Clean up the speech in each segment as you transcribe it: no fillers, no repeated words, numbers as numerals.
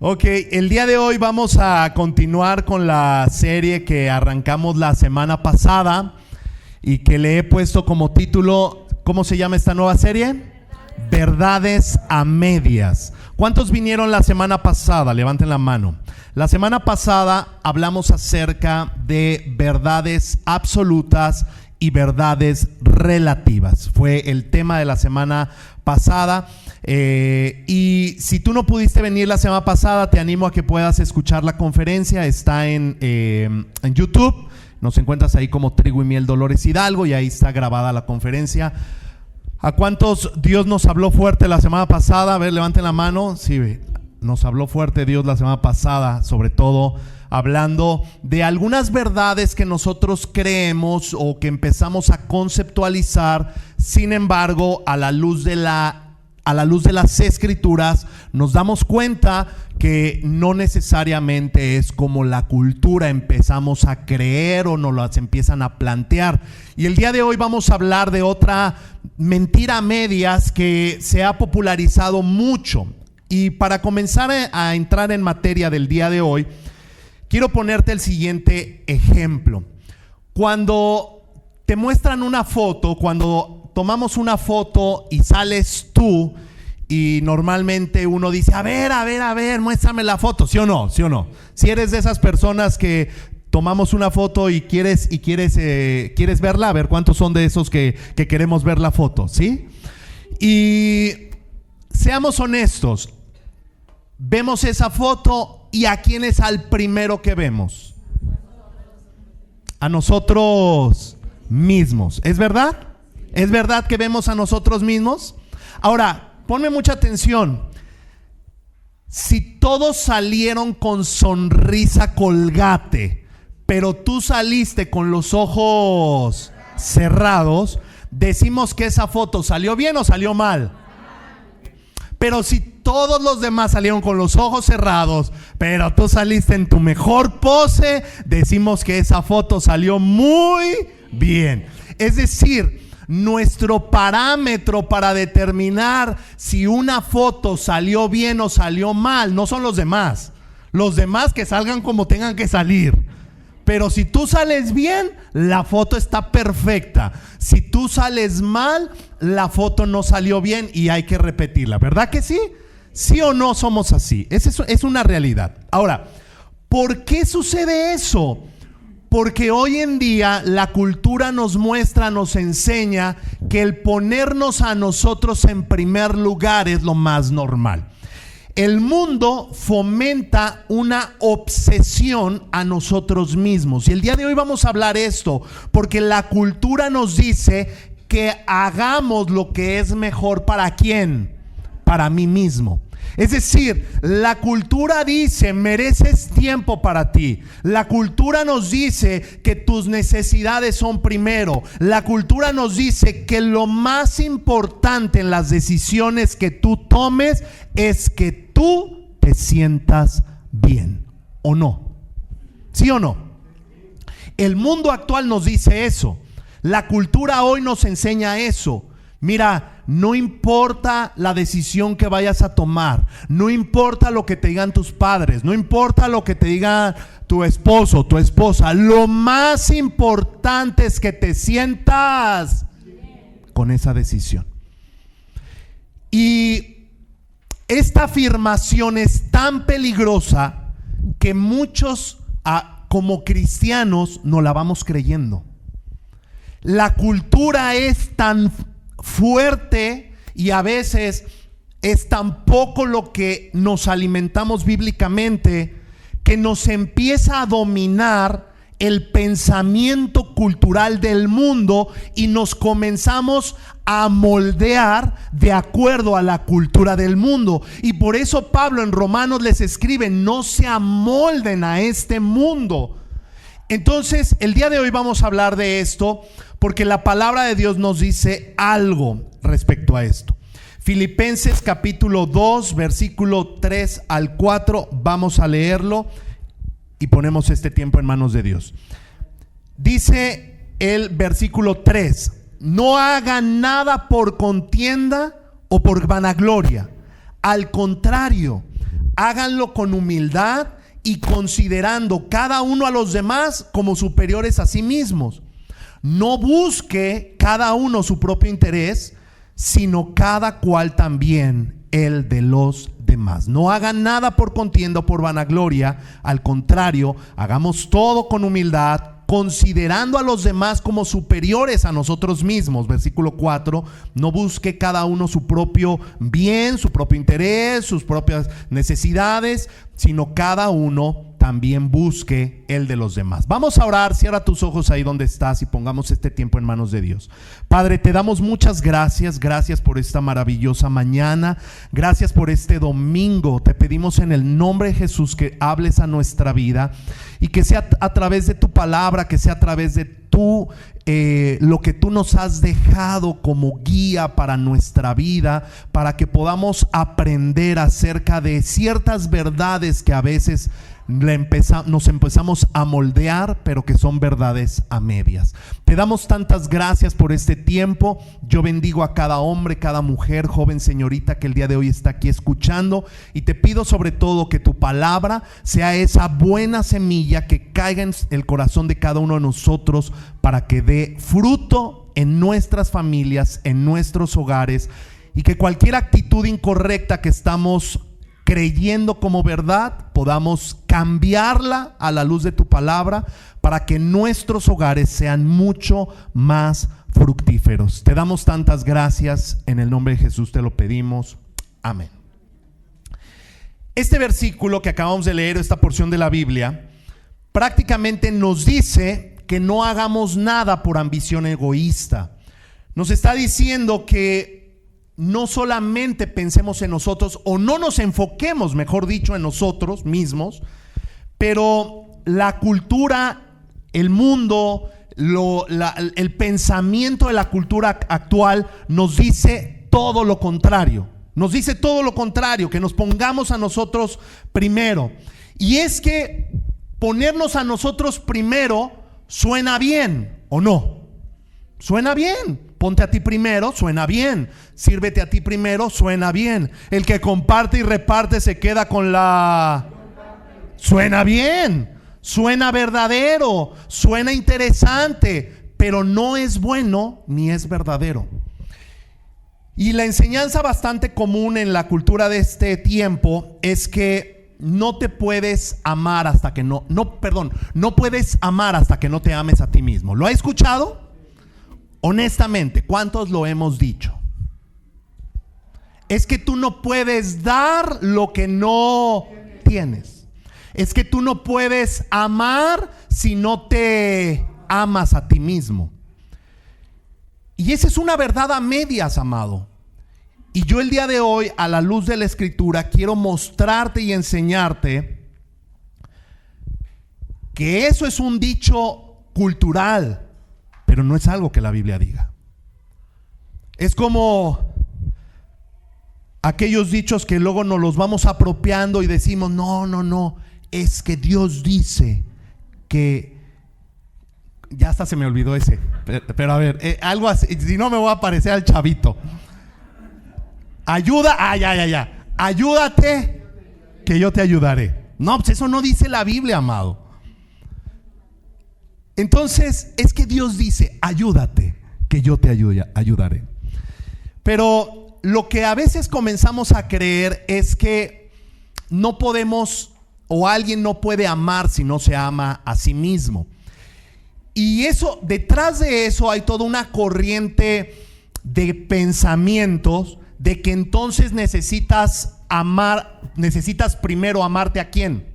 Ok, el día de hoy vamos a continuar con la serie que arrancamos la semana pasada y que le he puesto como título, ¿cómo se llama esta nueva serie? Verdades a medias. ¿Cuántos vinieron la semana pasada? Levanten la mano. La semana pasada hablamos acerca de verdades absolutas y verdades relativas. Fue el tema de la semana pasada. Y si tú no pudiste venir la semana pasada, te animo a que puedas escuchar la conferencia. Está en YouTube. Nos encuentras ahí como Trigo y Miel Dolores Hidalgo y ahí está grabada la conferencia. ¿A cuántos Dios nos habló fuerte la semana pasada? A ver, levanten la mano. Sí, nos habló fuerte Dios la semana pasada, sobre todo hablando de algunas verdades que nosotros creemos o que empezamos a conceptualizar. Sin embargo, a la luz de las Escrituras, nos damos cuenta que no necesariamente es como la cultura empezamos a creer o nos las empiezan a plantear. Y el día de hoy vamos a hablar de otra mentira a medias que se ha popularizado mucho. Y para comenzar a entrar en materia del día de hoy, quiero ponerte el siguiente ejemplo. Cuando te muestran una foto, cuando tomamos una foto y sales tú, y normalmente uno dice, a ver, muéstrame la foto, ¿sí o no? ¿Sí o no? Si eres de esas personas que tomamos una foto y quieres verla, a ver cuántos son de esos que queremos ver la foto, ¿sí? Y seamos honestos, vemos esa foto y ¿a quién es al primero que vemos? A nosotros mismos. ¿Es verdad? ¿Es verdad que vemos a nosotros mismos? Ahora, ponme mucha atención. Si todos salieron con sonrisa Colgate, pero tú saliste con los ojos cerrados, decimos que esa foto salió bien o salió mal. Pero si todos los demás salieron con los ojos cerrados, pero tú saliste en tu mejor pose, decimos que esa foto salió muy bien. Es decir, nuestro parámetro para determinar si una foto salió bien o salió mal no son los demás. Los demás que salgan como tengan que salir. Pero si tú sales bien, la foto está perfecta. Si tú sales mal, la foto no salió bien y hay que repetirla. ¿Verdad que sí? ¿Sí o no somos así? Es una realidad. Ahora, ¿por qué sucede eso? Porque hoy en día la cultura nos muestra, nos enseña que el ponernos a nosotros en primer lugar es lo más normal. El mundo fomenta una obsesión a nosotros mismos. Y el día de hoy vamos a hablar esto, porque la cultura nos dice que hagamos lo que es mejor ¿para quién? Para mí mismo. Es decir, la cultura dice, mereces tiempo para ti. La cultura nos dice que tus necesidades son primero. La cultura nos dice que lo más importante en las decisiones que tú tomes es que tú te sientas bien, ¿o no? ¿Sí o no? El mundo actual nos dice eso. La cultura hoy nos enseña eso. Mira, no importa la decisión que vayas a tomar, no importa lo que te digan tus padres, no importa lo que te diga tu esposo, tu esposa, lo más importante es que te sientas con esa decisión. Y esta afirmación es tan peligrosa que muchos como cristianos no la vamos creyendo. La cultura es tan fuerte y a veces es tan poco lo que nos alimentamos bíblicamente que nos empieza a dominar el pensamiento cultural del mundo y nos comenzamos a moldear de acuerdo a la cultura del mundo. Y por eso Pablo en Romanos les escribe: no se amolden a este mundo. Entonces, el día de hoy vamos a hablar de esto porque la palabra de Dios nos dice algo respecto a esto. Filipenses capítulo 2, versículo 3 al 4, vamos a leerlo y ponemos este tiempo en manos de Dios. Dice el versículo 3: no hagan nada por contienda o por vanagloria. Al contrario, háganlo con humildad y considerando cada uno a los demás como superiores a sí mismos. No busque cada uno su propio interés, sino cada cual también el de los demás. No hagan nada por contienda o por vanagloria, al contrario, hagamos todo con humildad, considerando a los demás como superiores a nosotros mismos. Versículo 4, no busque cada uno su propio bien, su propio interés, sus propias necesidades, sino cada uno también busque el de los demás. Vamos a orar, cierra tus ojos ahí donde estás y pongamos este tiempo en manos de Dios. Padre, te damos muchas gracias, gracias por esta maravillosa mañana, gracias por este domingo. Te pedimos en el nombre de Jesús que hables a nuestra vida y que sea a través de tu palabra, que sea a través de lo que tú nos has dejado como guía para nuestra vida, para que podamos aprender acerca de ciertas verdades que a veces nos empezamos a moldear, pero que son verdades a medias. Te damos tantas gracias por este tiempo. Yo bendigo a cada hombre, cada mujer, joven, señorita que el día de hoy está aquí escuchando, y te pido sobre todo que tu palabra sea esa buena semilla que caiga en el corazón de cada uno de nosotros para que dé fruto en nuestras familias, en nuestros hogares, y que cualquier actitud incorrecta que estamos creyendo como verdad, podamos cambiarla a la luz de tu palabra para que nuestros hogares sean mucho más fructíferos. Te damos tantas gracias, en el nombre de Jesús te lo pedimos, amén. Este versículo que acabamos de leer, esta porción de la Biblia, prácticamente nos dice que no hagamos nada por ambición egoísta. Nos está diciendo que no solamente pensemos en nosotros, o no nos enfoquemos, mejor dicho, en nosotros mismos, pero la cultura, el mundo, el pensamiento de la cultura actual nos dice todo lo contrario. Nos dice todo lo contrario, que nos pongamos a nosotros primero. Y es que ponernos a nosotros primero suena bien, ¿o no? Suena bien. Ponte a ti primero, suena bien. Sírvete a ti primero, suena bien. El que comparte y reparte se queda con la... Suena bien, suena verdadero, suena interesante, pero no es bueno ni es verdadero. Y la enseñanza bastante común en la cultura de este tiempo es que no te puedes amar hasta que no puedes amar hasta que no te ames a ti mismo. ¿Lo has escuchado? Honestamente, ¿cuántos lo hemos dicho? Es que tú no puedes dar lo que no tienes. Es que tú no puedes amar si no te amas a ti mismo. Y esa es una verdad a medias, amado. Y yo el día de hoy, a la luz de la Escritura, quiero mostrarte y enseñarte que eso es un dicho cultural, pero no es algo que la Biblia diga. Es como aquellos dichos que luego nos los vamos apropiando y decimos, no, es que Dios dice que... Ya hasta se me olvidó ese. Pero a ver, algo así, si no me voy a parecer al chavito. Ayúdate, que yo te ayudaré. No, pues eso no dice la Biblia, amado. Entonces, es que Dios dice, ayúdate, que yo te ayudaré. Pero lo que a veces comenzamos a creer es que no podemos, o alguien no puede amar si no se ama a sí mismo. Y eso, detrás de eso hay toda una corriente de pensamientos de que entonces necesitas primero amarte ¿a quién?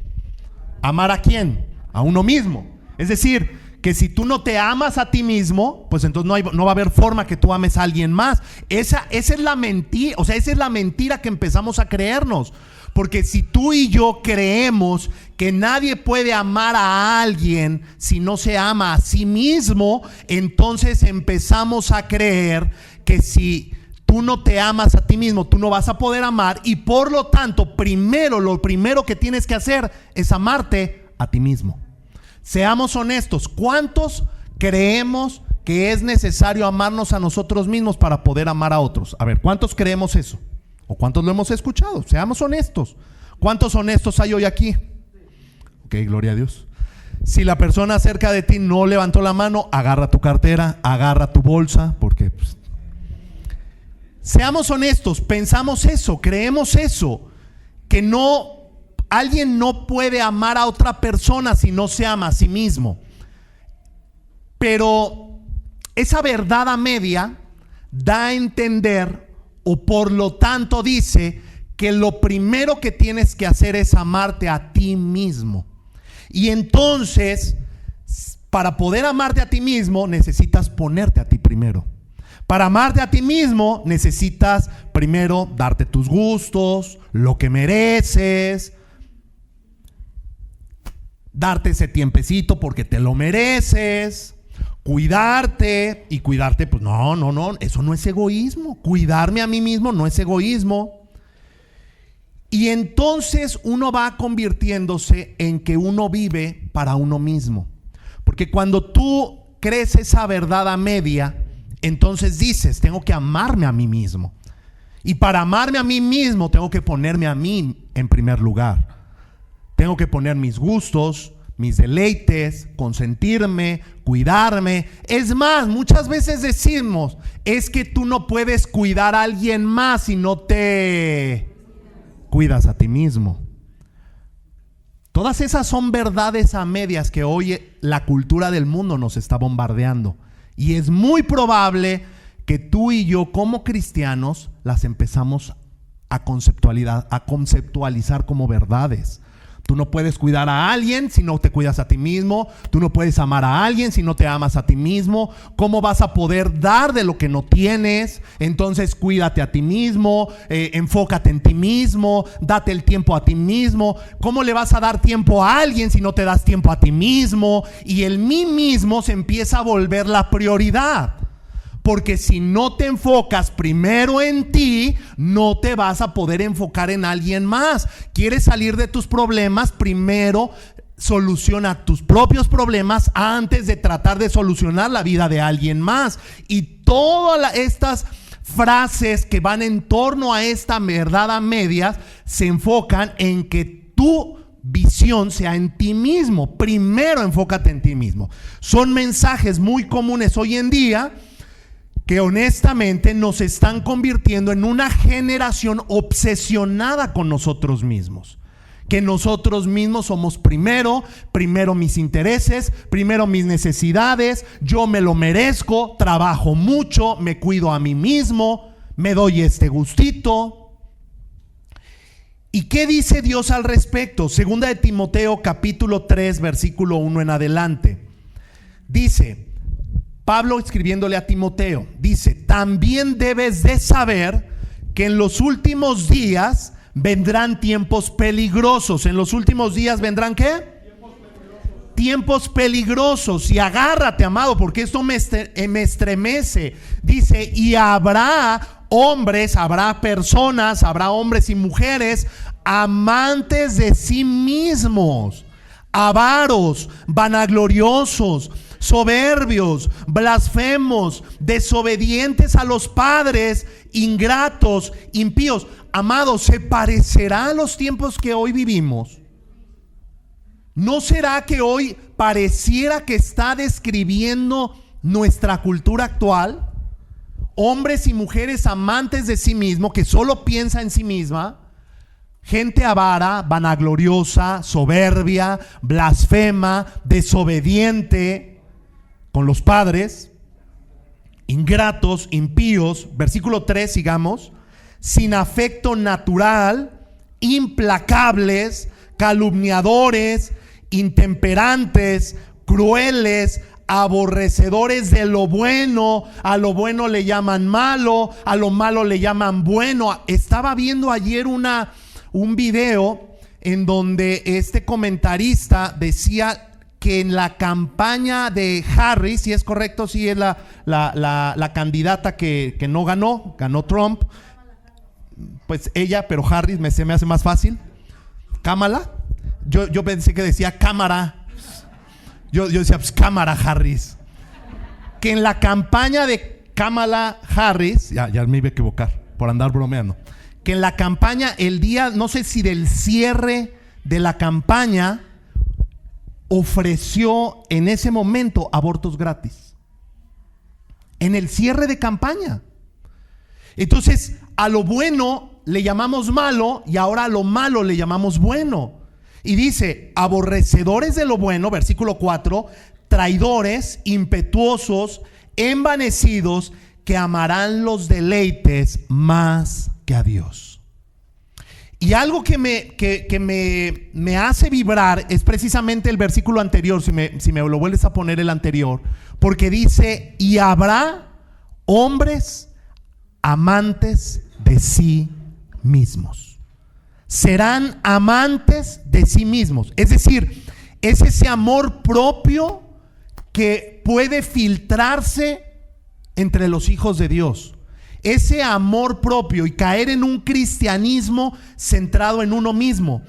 ¿Amar a quién? A uno mismo. Es decir, que si tú no te amas a ti mismo, pues entonces no va a haber forma que tú ames a alguien más. Esa es la mentira, esa es la mentira que empezamos a creernos. Porque si tú y yo creemos que nadie puede amar a alguien si no se ama a sí mismo, entonces empezamos a creer que si tú no te amas a ti mismo, tú no vas a poder amar, y por lo tanto, lo primero que tienes que hacer es amarte a ti mismo. Seamos honestos, ¿cuántos creemos que es necesario amarnos a nosotros mismos para poder amar a otros? A ver, ¿cuántos creemos eso? ¿O cuántos lo hemos escuchado? Seamos honestos. ¿Cuántos honestos hay hoy aquí? Ok, gloria a Dios. Si la persona cerca de ti no levantó la mano, agarra tu cartera, agarra tu bolsa, porque seamos honestos, pensamos eso, creemos eso, que alguien no puede amar a otra persona si no se ama a sí mismo. Pero esa verdad a media da a entender, o por lo tanto dice, que lo primero que tienes que hacer es amarte a ti mismo. Y entonces, para poder amarte a ti mismo, necesitas ponerte a ti primero. Para amarte a ti mismo, necesitas primero darte tus gustos, lo que mereces, darte ese tiempecito porque te lo mereces, cuidarte. Y cuidarte, pues no, eso no es egoísmo. Cuidarme a mí mismo no es egoísmo. Y entonces uno va convirtiéndose en que uno vive para uno mismo. Porque cuando tú crees esa verdad a media, entonces dices, tengo que amarme a mí mismo. Y para amarme a mí mismo, tengo que ponerme a mí en primer lugar. Tengo que poner mis gustos, mis deleites, consentirme, cuidarme. Es más, muchas veces decimos, es que tú no puedes cuidar a alguien más si no te cuidas a ti mismo. Todas esas son verdades a medias que hoy la cultura del mundo nos está bombardeando. Y es muy probable que tú y yo como cristianos las empezamos a conceptualizar como verdades. Tú no puedes cuidar a alguien si no te cuidas a ti mismo. Tú no puedes amar a alguien si no te amas a ti mismo. ¿Cómo vas a poder dar de lo que no tienes? Entonces cuídate a ti mismo, enfócate en ti mismo, date el tiempo a ti mismo. ¿Cómo le vas a dar tiempo a alguien si no te das tiempo a ti mismo? Y el mí mismo se empieza a volver la prioridad. Porque si no te enfocas primero en ti, no te vas a poder enfocar en alguien más. ¿Quieres salir de tus problemas? Primero soluciona tus propios problemas antes de tratar de solucionar la vida de alguien más. Y todas estas frases que van en torno a esta verdad a medias se enfocan en que tu visión sea en ti mismo. Primero enfócate en ti mismo. Son mensajes muy comunes hoy en día que honestamente nos están convirtiendo en una generación obsesionada con nosotros mismos. Que nosotros mismos somos primero mis intereses, primero mis necesidades, yo me lo merezco, trabajo mucho, me cuido a mí mismo, me doy este gustito. ¿Y qué dice Dios al respecto? Segunda de Timoteo capítulo 3 versículo 1 en adelante. Dice Pablo escribiéndole a Timoteo, dice, también debes de saber que en los últimos días vendrán tiempos peligrosos. ¿En los últimos días vendrán qué? Tiempos peligrosos. Y agárrate, amado, porque esto me estremece. Dice, y habrá hombres, habrá personas, habrá hombres y mujeres amantes de sí mismos, avaros, vanagloriosos, soberbios, blasfemos, desobedientes a los padres, ingratos, impíos. Amados, ¿se parecerá a los tiempos que hoy vivimos? ¿No será que hoy pareciera que está describiendo nuestra cultura actual? Hombres y mujeres amantes de sí mismo, que solo piensa en sí misma. Gente avara, vanagloriosa, soberbia, blasfema, desobediente con los padres, ingratos, impíos. Versículo 3, sigamos. Sin afecto natural, implacables, calumniadores, intemperantes, crueles, aborrecedores de lo bueno. A lo bueno le llaman malo, a lo malo le llaman bueno. Estaba viendo ayer un video en donde este comentarista decía que en la campaña de Harris, si es correcto, si es la candidata que no ganó Trump, pues ella, pero Harris se me hace más fácil. Kamala, yo pensé que decía cámara, yo decía pues cámara Harris, que en la campaña de Kamala Harris, ya me iba a equivocar por andar bromeando, que en la campaña, el día, no sé si del cierre de la campaña, ofreció en ese momento abortos gratis. En el cierre de campaña. Entonces, a lo bueno le llamamos malo y ahora a lo malo le llamamos bueno. Y dice, aborrecedores de lo bueno, versículo 4, traidores, impetuosos, envanecidos, que amarán los deleites más que a Dios. Y algo que me hace vibrar es precisamente el versículo anterior, si me lo vuelves a poner el anterior, porque dice, y habrá hombres amantes de sí mismos. Serán amantes de sí mismos. Es decir, es ese amor propio que puede filtrarse entre los hijos de Dios. Ese amor propio y caer en un cristianismo centrado en uno mismo,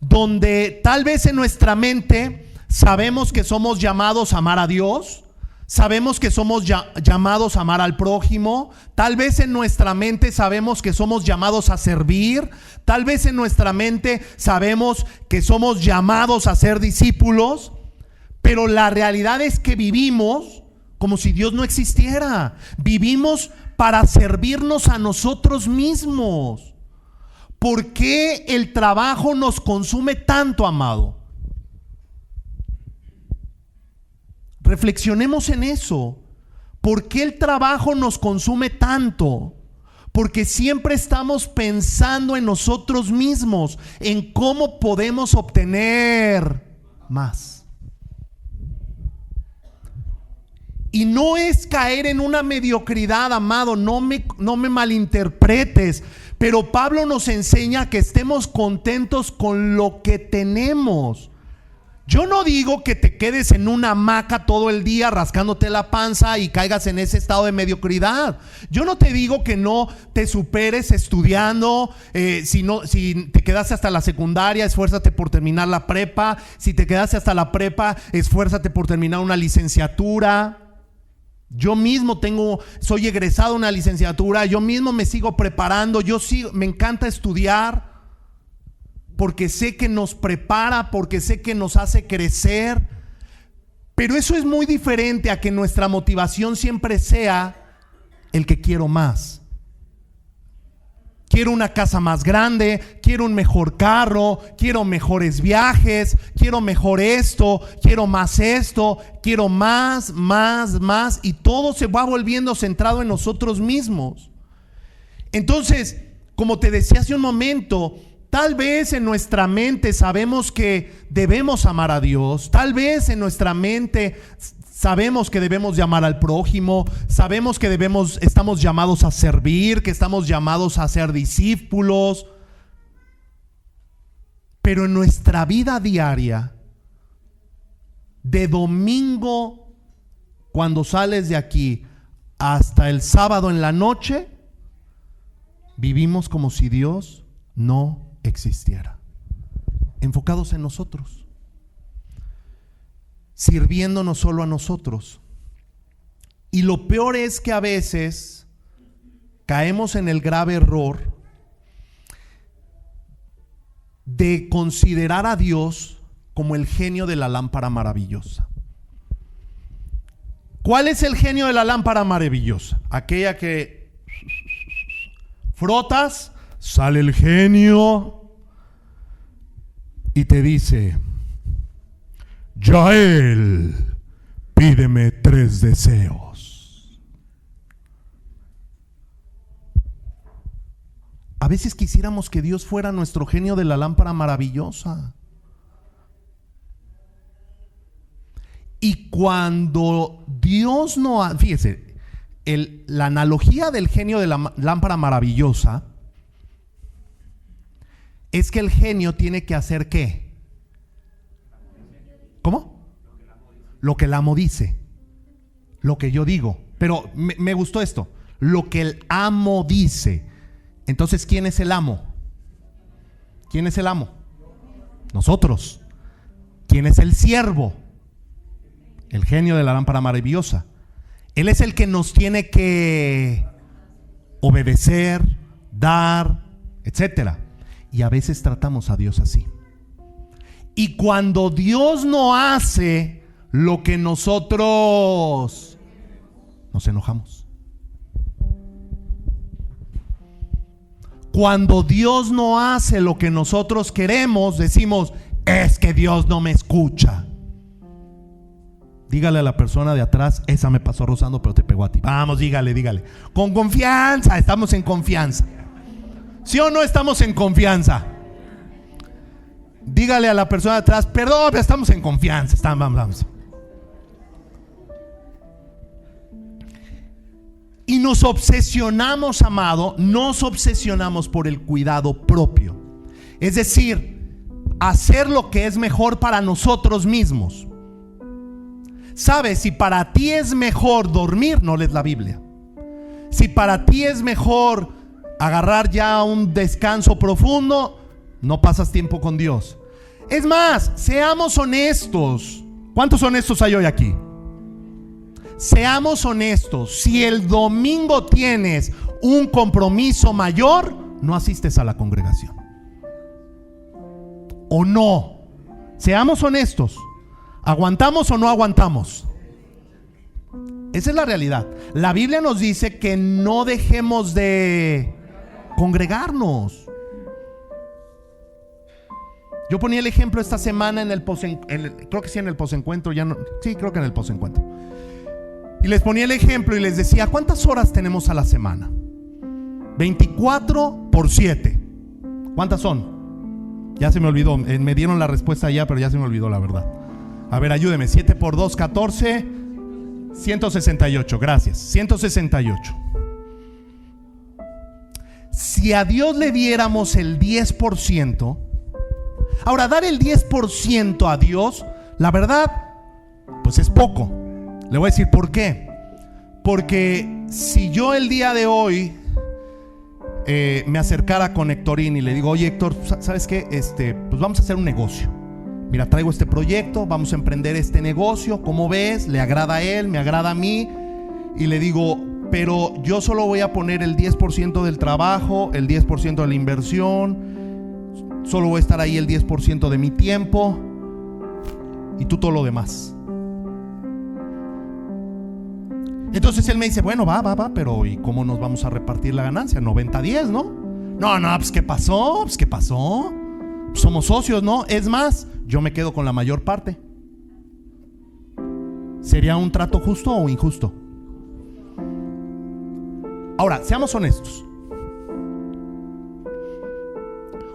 donde tal vez en nuestra mente sabemos que somos llamados a amar a Dios, sabemos que somos llamados a amar al prójimo, tal vez en nuestra mente sabemos que somos llamados a servir, tal vez en nuestra mente sabemos que somos llamados a ser discípulos, pero la realidad es que vivimos como si Dios no existiera. Vivimos para servirnos a nosotros mismos. ¿Por qué el trabajo nos consume tanto, amado? Reflexionemos en eso. ¿Por qué el trabajo nos consume tanto? Porque siempre estamos pensando en nosotros mismos, en cómo podemos obtener más. Y no es caer en una mediocridad, amado, no me malinterpretes, pero Pablo nos enseña que estemos contentos con lo que tenemos. Yo no digo que te quedes en una hamaca todo el día rascándote la panza y caigas en ese estado de mediocridad. Yo no te digo que no te superes estudiando. Si te quedaste hasta la secundaria, esfuérzate por terminar la prepa. Si te quedaste hasta la prepa, esfuérzate por terminar una licenciatura. Yo mismo soy egresado de una licenciatura, yo mismo me sigo preparando, me encanta estudiar, porque sé que nos prepara, porque sé que nos hace crecer, pero eso es muy diferente a que nuestra motivación siempre sea el que quiero más. Quiero una casa más grande, quiero un mejor carro, quiero mejores viajes, quiero mejor esto, quiero más, y todo se va volviendo centrado en nosotros mismos. Entonces, como te decía hace un momento, tal vez en nuestra mente sabemos que debemos amar a Dios, tal vez en nuestra mente sabemos que debemos llamar al prójimo, sabemos que estamos llamados a servir, que estamos llamados a ser discípulos, pero en nuestra vida diaria, de domingo cuando sales de aquí hasta el sábado en la noche, vivimos como si Dios no existiera, enfocados en nosotros, sirviéndonos solo a nosotros. Y lo peor es que a veces caemos en el grave error de considerar a Dios como el genio de la lámpara maravillosa. ¿Cuál es el genio de la lámpara maravillosa? Aquella que frotas, sale el genio y te dice: Yael, pídeme 3 deseos. A veces quisiéramos que Dios fuera nuestro genio de la lámpara maravillosa. Y cuando Dios no... Fíjese, la analogía del genio de la lámpara maravillosa es que el genio tiene que hacer ¿qué? ¿Cómo? Lo que el amo dice, lo que yo digo. Pero me gustó esto, lo que el amo dice. Entonces, ¿quién es el amo? ¿Quién es el amo? Nosotros. ¿Quién es el siervo? El genio de la lámpara maravillosa. Él es el que nos tiene que obedecer, dar, etcétera. Y a veces tratamos a Dios así. Y cuando Dios no hace lo que nosotros, nos enojamos. Cuando Dios no hace lo que nosotros queremos, decimos, es que Dios no me escucha. Dígale a la persona de atrás, esa me pasó rozando pero te pegó a ti. Vamos, dígale. Con confianza, estamos en confianza. ¿Sí o no estamos en confianza? Dígale a la persona de atrás, perdón, pero estamos en confianza. Vamos. Y nos obsesionamos, amado, nos obsesionamos por el cuidado propio. Es decir, hacer lo que es mejor para nosotros mismos. ¿Sabes? Si para ti es mejor dormir, no lees la Biblia. Si para ti es mejor agarrar ya un descanso profundo, no pasas tiempo con Dios. Es más, seamos honestos. ¿Cuántos honestos hay hoy aquí? Seamos honestos. Si el domingo tienes un compromiso mayor, no asistes a la congregación. ¿O no? Seamos honestos. ¿Aguantamos o no aguantamos? Esa es la realidad. La Biblia nos dice que no dejemos de congregarnos. Yo ponía el ejemplo esta semana en el creo que sí en el posencuentro, creo que en el posencuentro. Y les ponía el ejemplo y les decía, ¿cuántas horas tenemos a la semana? 24 por 7. ¿Cuántas son? Ya se me olvidó, me dieron la respuesta ya, pero ya se me olvidó la verdad. A ver, ayúdeme. 7 por 2, 14. 168, gracias. 168. Si a Dios le diéramos el 10%, ahora dar el 10% a Dios, la verdad, pues es poco. Le voy a decir por qué. Porque si yo el día de hoy me acercara con Héctorín y le digo, oye Héctor, ¿sabes qué? Pues vamos a hacer un negocio. Mira, traigo este proyecto, vamos a emprender este negocio, ¿cómo ves? ¿Le agrada a él? ¿Me agrada a mí? Y le digo, pero yo solo voy a poner el 10% del trabajo, el 10% de la inversión, solo voy a estar ahí el 10% de mi tiempo y tú todo lo demás. Entonces él me dice, bueno, va, pero ¿y cómo nos vamos a repartir la ganancia? 90-10, ¿no? No, pues ¿qué pasó? Somos socios, ¿no? Es más, yo me quedo con la mayor parte. ¿Sería un trato justo o injusto? Ahora, seamos honestos.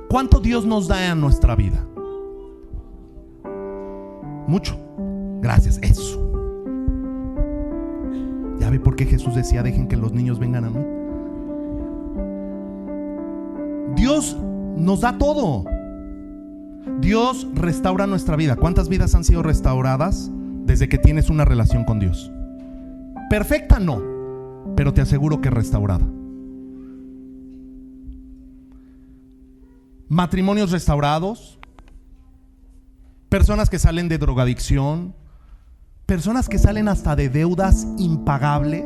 ¿Cuánto Dios nos da en nuestra vida? Mucho. Gracias, eso. ¿Ya ve por qué Jesús decía, dejen que los niños vengan a mí? Dios nos da todo. Dios restaura nuestra vida. ¿Cuántas vidas han sido restauradas desde que tienes una relación con Dios? Perfecta no, pero te aseguro que restaurada. Matrimonios restaurados, personas que salen de drogadicción, personas que salen hasta de deudas impagables.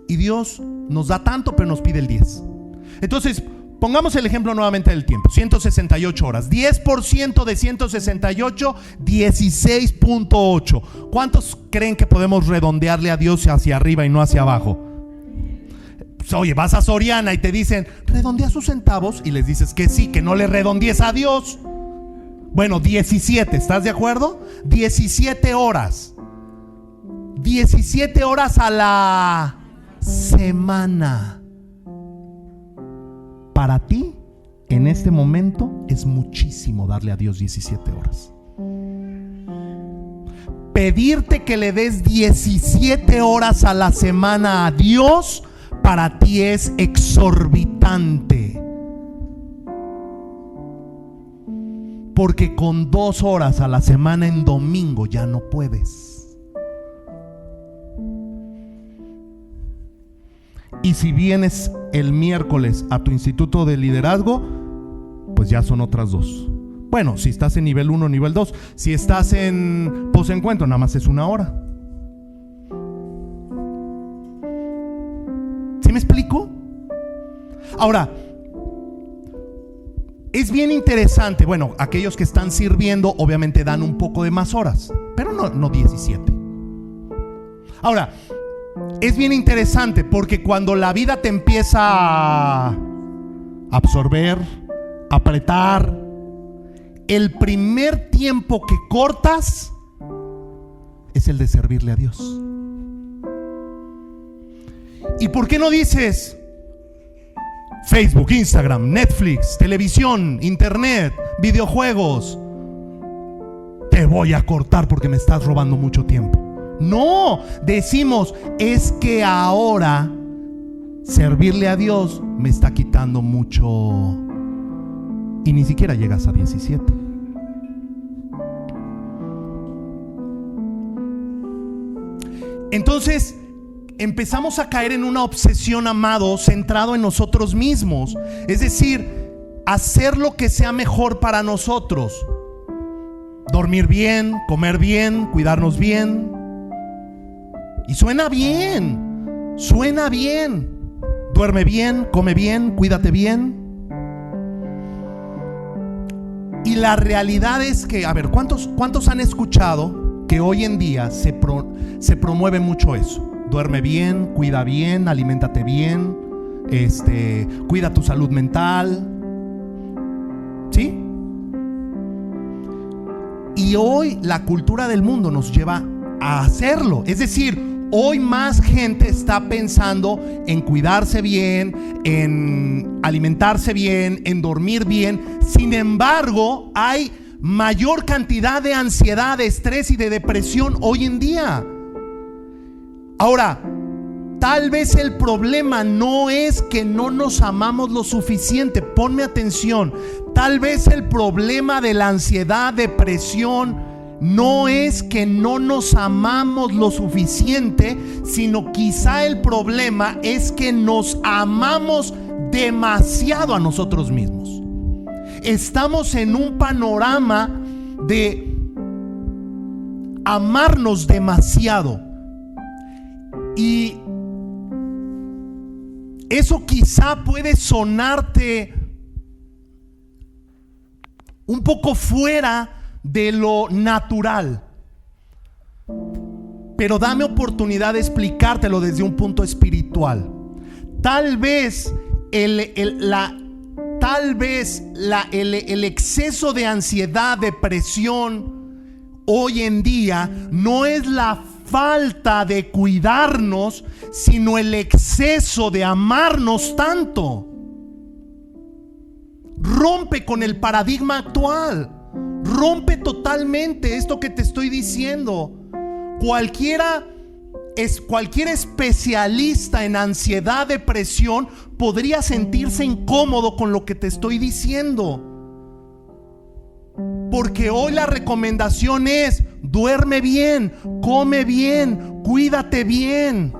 Y Dios nos da tanto, pero nos pide el 10. Entonces, pongamos el ejemplo nuevamente del tiempo. 168 horas. 10% de 168, 16.8. ¿Cuántos creen que podemos redondearle a Dios hacia arriba y no hacia abajo? Pues, oye, vas a Soriana y te dicen, redondea sus centavos, y les dices que sí, que no le redondees a Dios. Bueno, 17, ¿estás de acuerdo? 17 horas. 17 horas a la semana. Para ti, en este momento, es muchísimo darle a Dios 17 horas. Pedirte que le des 17 horas a la semana a Dios, para ti es exorbitante. Porque con 2 horas a la semana en domingo ya no puedes. Y si vienes el miércoles a tu instituto de liderazgo, pues ya son otras 2. Bueno, si estás en nivel 1, nivel 2. Si estás en posencuentro, nada más es 1 hora. ¿Sí me explico? Ahora, es bien interesante. Bueno, aquellos que están sirviendo obviamente dan un poco de más horas, pero no 17. Ahora, es bien interesante porque cuando la vida te empieza a absorber, a apretar, el primer tiempo que cortas es el de servirle a Dios. ¿Y por qué no dices Facebook, Instagram, Netflix, televisión, internet, videojuegos? Te voy a cortar porque me estás robando mucho tiempo. No, decimos, es que ahora servirle a Dios me está quitando mucho. Y ni siquiera llegas a 17. Entonces empezamos a caer en una obsesión, amado, centrado en nosotros mismos. Es decir, hacer lo que sea mejor para nosotros. Dormir bien, comer bien, cuidarnos bien. Y suena bien, suena bien. Duerme bien, come bien, cuídate bien. Y la realidad es que, a ver, ¿cuántos han escuchado que hoy en día se promueve mucho eso? Duerme bien, cuida bien, aliméntate bien, cuida tu salud mental. ¿Sí? Y hoy la cultura del mundo nos lleva a hacerlo. Es decir, hoy más gente está pensando en cuidarse bien, en alimentarse bien, en dormir bien. Sin embargo, hay mayor cantidad de ansiedad, de estrés y de depresión hoy en día. Ahora, tal vez el problema no es que no nos amamos lo suficiente. Ponme atención. Tal vez el problema de la ansiedad, depresión, no es que no nos amamos lo suficiente, sino quizá el problema es que nos amamos demasiado a nosotros mismos. Estamos en un panorama de amarnos demasiado. Y eso quizá puede sonarte un poco fuera de lo natural, pero dame oportunidad de explicártelo desde un punto espiritual. Tal vez el exceso de ansiedad, depresión hoy en día no es la falta de cuidarnos, sino el exceso de amarnos tanto. Rompe con el paradigma actual. Rompe totalmente esto que te estoy diciendo. Cualquier especialista en ansiedad, depresión podría sentirse incómodo con lo que te estoy diciendo. Porque hoy la recomendación es: duerme bien, come bien, cuídate bien.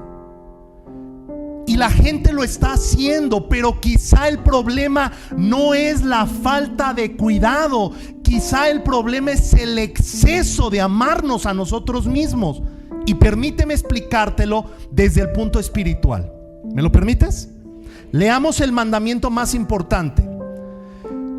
Y la gente lo está haciendo, pero quizá el problema no es la falta de cuidado. Quizá el problema es el exceso de amarnos a nosotros mismos. Y permíteme explicártelo desde el punto espiritual. ¿Me lo permites? Leamos el mandamiento más importante.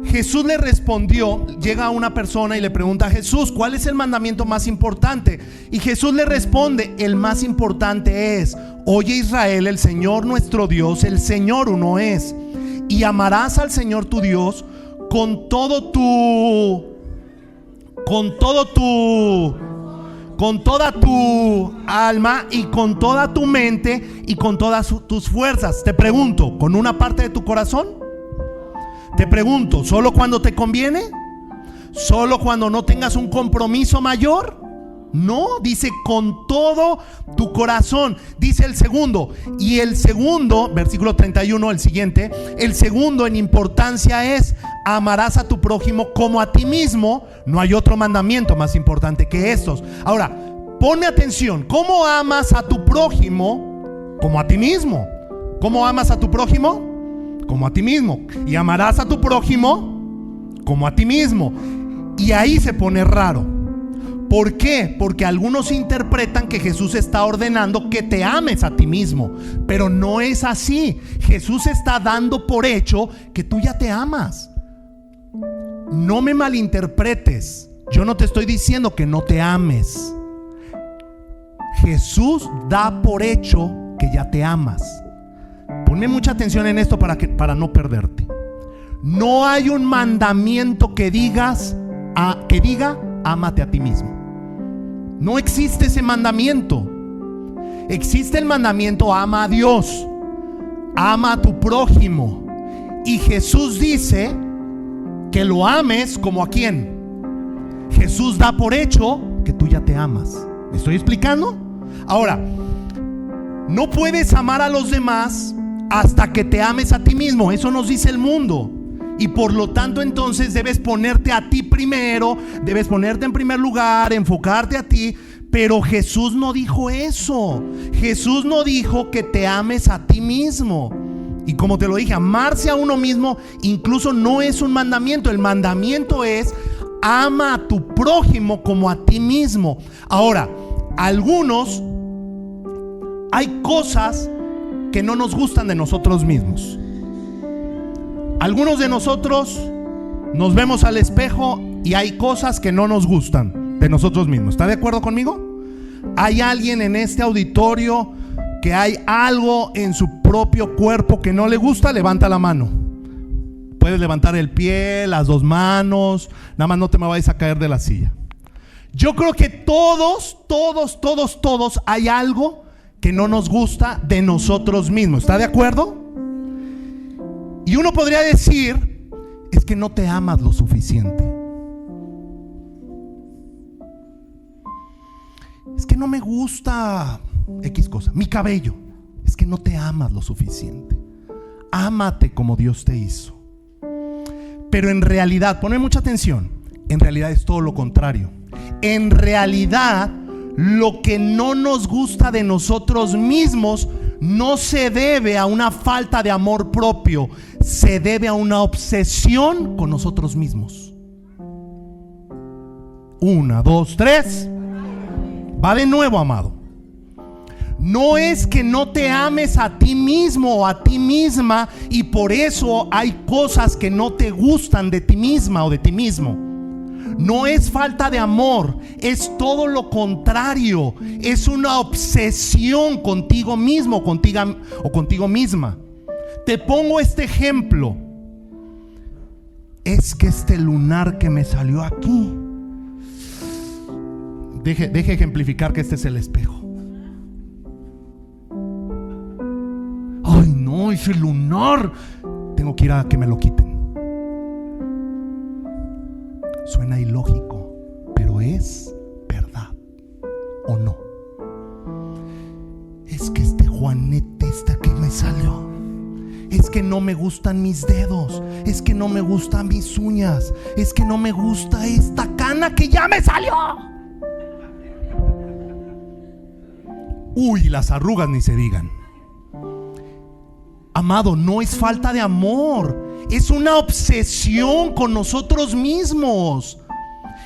Jesús le respondió. Llega una persona y le pregunta a Jesús: ¿cuál es el mandamiento más importante? Y Jesús le responde: el más importante es: oye Israel, el Señor nuestro Dios, el Señor uno es. Y amarás al Señor tu Dios con toda tu alma y con toda tu mente y con todas tus fuerzas. Te pregunto, ¿con una parte de tu corazón? Te pregunto, ¿solo cuando te conviene? ¿Solo cuando no tengas un compromiso mayor? No, dice con todo tu corazón. Dice el segundo. Y el segundo, versículo 31, el siguiente, el segundo en importancia es: amarás a tu prójimo como a ti mismo. No hay otro mandamiento más importante que estos. Ahora, ponme atención. ¿Cómo amas a tu prójimo? Como a ti mismo. ¿Cómo amas a tu prójimo? Como a ti mismo. Y amarás a tu prójimo como a ti mismo. Y ahí se pone raro, ¿Por qué? Porque algunos interpretan que Jesús está ordenando que te ames a ti mismo, pero no es así. Jesús está dando por hecho que tú ya te amas. No me malinterpretes. Yo no te estoy diciendo que no te ames. Jesús da por hecho que ya te amas. Ponme mucha atención en esto para no perderte. No hay un mandamiento que diga ámate a ti mismo. No existe ese mandamiento. Existe el mandamiento ama a Dios, ama a tu prójimo. Y Jesús dice que lo ames como a quién. Jesús da por hecho que tú ya te amas. ¿Me estoy explicando? Ahora, no puedes amar a los demás hasta que te ames a ti mismo. Eso nos dice el mundo. Y por lo tanto entonces debes ponerte a ti primero, debes ponerte en primer lugar, enfocarte a ti. Pero Jesús no dijo eso. Jesús no dijo que te ames a ti mismo. Y como te lo dije, amarse a uno mismo incluso no es un mandamiento. El mandamiento es ama a tu prójimo como a ti mismo. Ahora, algunos, hay cosas que no nos gustan de nosotros mismos. Algunos de nosotros nos vemos al espejo y hay cosas que no nos gustan de nosotros mismos. ¿Está de acuerdo conmigo? ¿Hay alguien en este auditorio que hay algo en su propio cuerpo que no le gusta? Levanta la mano. Puedes levantar el pie, las dos manos. Nada más no te me vayas a caer de la silla. Yo creo que todos hay algo que no nos gusta de nosotros mismos. ¿Está de acuerdo? Y uno podría decir, es que no te amas lo suficiente. Es que no me gusta X cosa, mi cabello. Es que no te amas lo suficiente. Ámate como Dios te hizo. Pero en realidad, ponme mucha atención, en realidad es todo lo contrario. En realidad, lo que no nos gusta de nosotros mismos no se debe a una falta de amor propio, se debe a una obsesión con nosotros mismos. 1, 2, 3. Va de nuevo, amado. No es que no te ames a ti mismo o a ti misma y por eso hay cosas que no te gustan de ti misma o de ti mismo. No es falta de amor, es todo lo contrario. Es una obsesión contigo mismo, contigo misma. Te pongo este ejemplo. Es que este lunar que me salió aquí. Deje ejemplificar que este es el espejo. Ay, no, ese lunar. Tengo que ir a que me lo quiten. Suena ilógico, pero es verdad, ¿o no? Es que este juanete que me salió, es que no me gustan mis dedos, es que no me gustan mis uñas, es que no me gusta esta cana que ya me salió. Uy, las arrugas ni se digan. Amado, no es falta de amor, es una obsesión con nosotros mismos.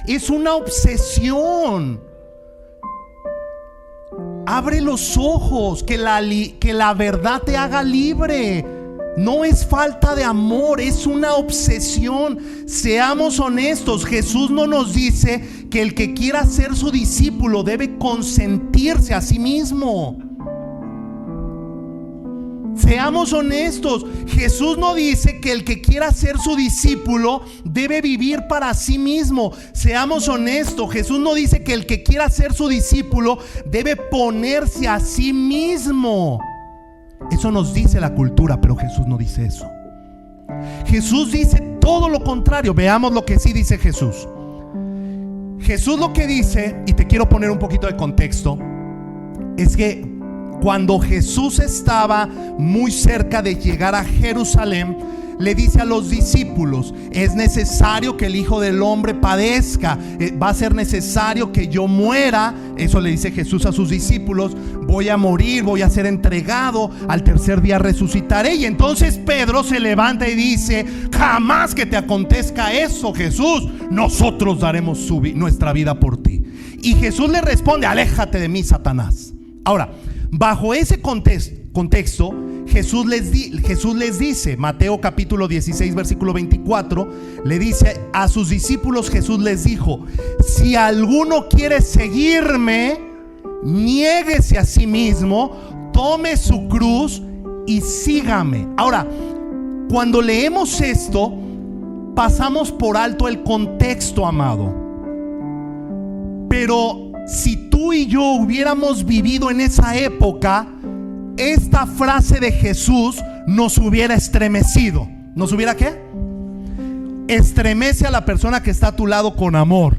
Es una obsesión. Abre los ojos, que la verdad te haga libre. No es falta de amor, es una obsesión. Seamos honestos, Jesús no nos dice que el que quiera ser su discípulo debe consentirse a sí mismo. Seamos honestos, Jesús no dice que el que quiera ser su discípulo debe vivir para sí mismo. Seamos honestos, Jesús no dice que el que quiera ser su discípulo debe ponerse a sí mismo. Eso nos dice la cultura, pero Jesús no dice eso. Jesús dice todo lo contrario. Veamos lo que sí dice Jesús. Jesús lo que dice, y te quiero poner un poquito de contexto, es que cuando Jesús estaba muy cerca de llegar a Jerusalén, le dice a los discípulos: es necesario que el Hijo del Hombre padezca, va a ser necesario que yo muera. Eso le dice Jesús a sus discípulos: voy a morir, voy a ser entregado, al tercer día resucitaré. Y entonces Pedro se levanta y dice: jamás que te acontezca eso, Jesús, nosotros daremos nuestra vida por ti. Y Jesús le responde: aléjate de mí, Satanás. Ahora, bajo ese contexto, Jesús les dice, Mateo capítulo 16 versículo 24, le dice a sus discípulos, Jesús les dijo: si alguno quiere seguirme, niéguese a sí mismo, tome su cruz y sígame. Ahora, cuando leemos esto, pasamos por alto el contexto, amado. Pero si tú y yo hubiéramos vivido en esa época, esta frase de Jesús nos hubiera estremecido. ¿Nos hubiera qué? Estremece a la persona que está a tu lado con amor.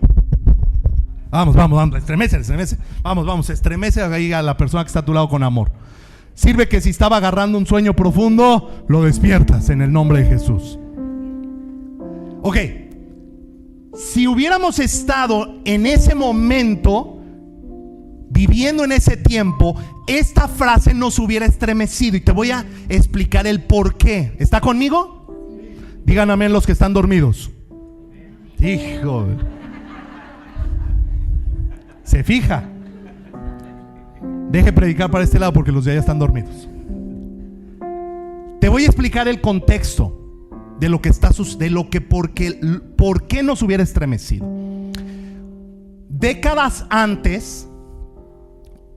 Vamos, estremece. Vamos, estremece ahí a la persona que está a tu lado con amor. Sirve que si estaba agarrando un sueño profundo, lo despiertas en el nombre de Jesús. Ok, si hubiéramos estado en ese momento, viviendo en ese tiempo, esta frase nos hubiera estremecido. Y te voy a explicar el por qué. ¿Está conmigo? Digan amén los que están dormidos. Hijo, se fija. Deje predicar para este lado porque los de allá están dormidos. Te voy a explicar el contexto de lo que está por qué nos hubiera estremecido. Décadas antes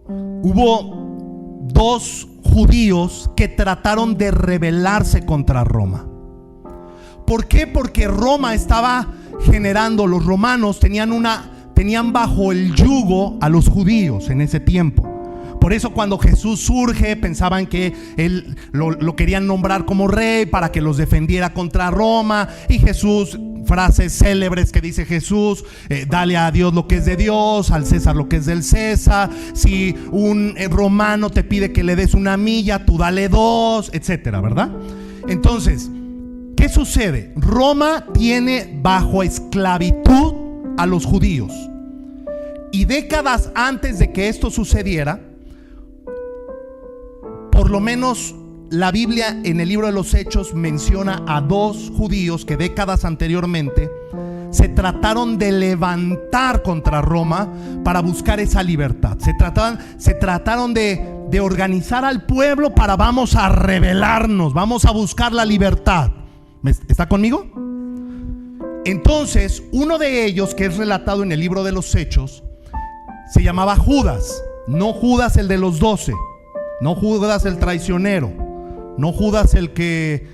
hubo dos judíos que trataron de rebelarse contra Roma. ¿Por qué? Porque Roma estaba generando, los romanos tenían bajo el yugo a los judíos en ese tiempo. Por eso cuando Jesús surge, pensaban que él lo querían nombrar como rey para que los defendiera contra Roma. Y Jesús, frases célebres que dice Jesús: dale a Dios lo que es de Dios, al César lo que es del César. Si un romano te pide que le des una milla, tú dale dos, etcétera, ¿verdad? Entonces, ¿qué sucede? Roma tiene bajo esclavitud a los judíos. Y décadas antes de que esto sucediera, por lo menos la Biblia en el libro de los Hechos menciona a dos judíos que décadas anteriormente se trataron de levantar contra Roma para buscar esa libertad. Se trataron de organizar al pueblo para: vamos a rebelarnos, vamos a buscar la libertad. ¿Está conmigo? Entonces, uno de ellos, que es relatado en el libro de los Hechos, se llamaba Judas. No Judas el de los 12, no Judas el traicionero, no Judas el que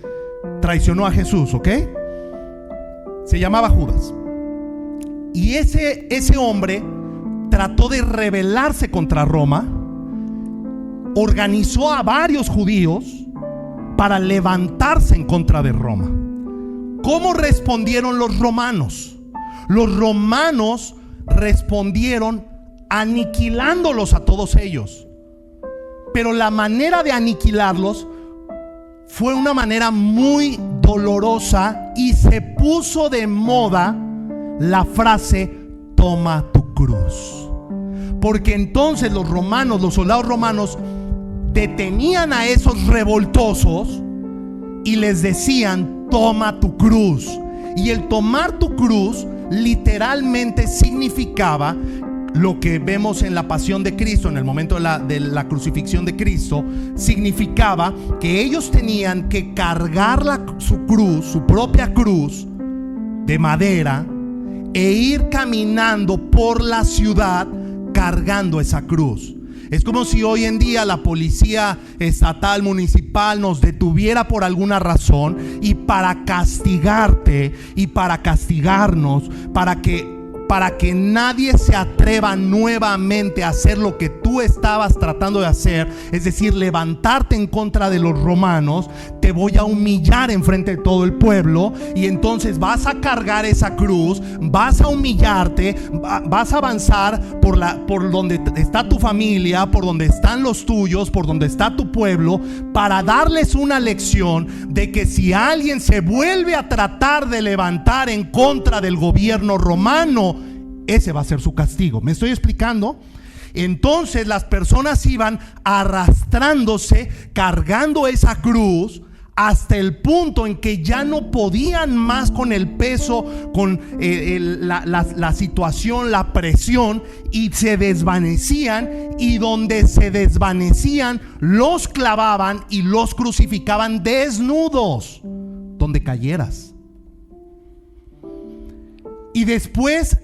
traicionó a Jesús, ¿ok? Se llamaba Judas. Y ese hombre trató de rebelarse contra Roma. Organizó a varios judíos para levantarse en contra de Roma. ¿Cómo respondieron los romanos? Los romanos respondieron aniquilándolos a todos ellos. Pero la manera de aniquilarlos fue una manera muy dolorosa y se puso de moda la frase: toma tu cruz. Porque entonces los soldados romanos detenían a esos revoltosos y les decían: toma tu cruz. Y el tomar tu cruz literalmente significaba lo que vemos en la pasión de Cristo, en el momento de la crucifixión de Cristo. Significaba que ellos tenían que cargar su cruz, su propia cruz de madera, e ir caminando por la ciudad cargando esa cruz. Es como si hoy en día la policía estatal, municipal nos detuviera por alguna razón, y para castigarte y para castigarnos, para que nadie se atreva nuevamente a hacer lo que tú estabas tratando de hacer, es decir, levantarte en contra de los romanos, te voy a humillar enfrente de todo el pueblo. Y entonces vas a cargar esa cruz, vas a humillarte, vas a avanzar por donde está tu familia, por donde están los tuyos, por donde está tu pueblo, para darles una lección de que si alguien se vuelve a tratar de levantar en contra del gobierno romano, ese va a ser su castigo. ¿Me estoy explicando? Entonces las personas iban arrastrándose, cargando esa cruz hasta el punto en que ya no podían más con el peso, con la situación, la presión, y se desvanecían, y donde se desvanecían los clavaban y los crucificaban desnudos, donde cayeras. Y después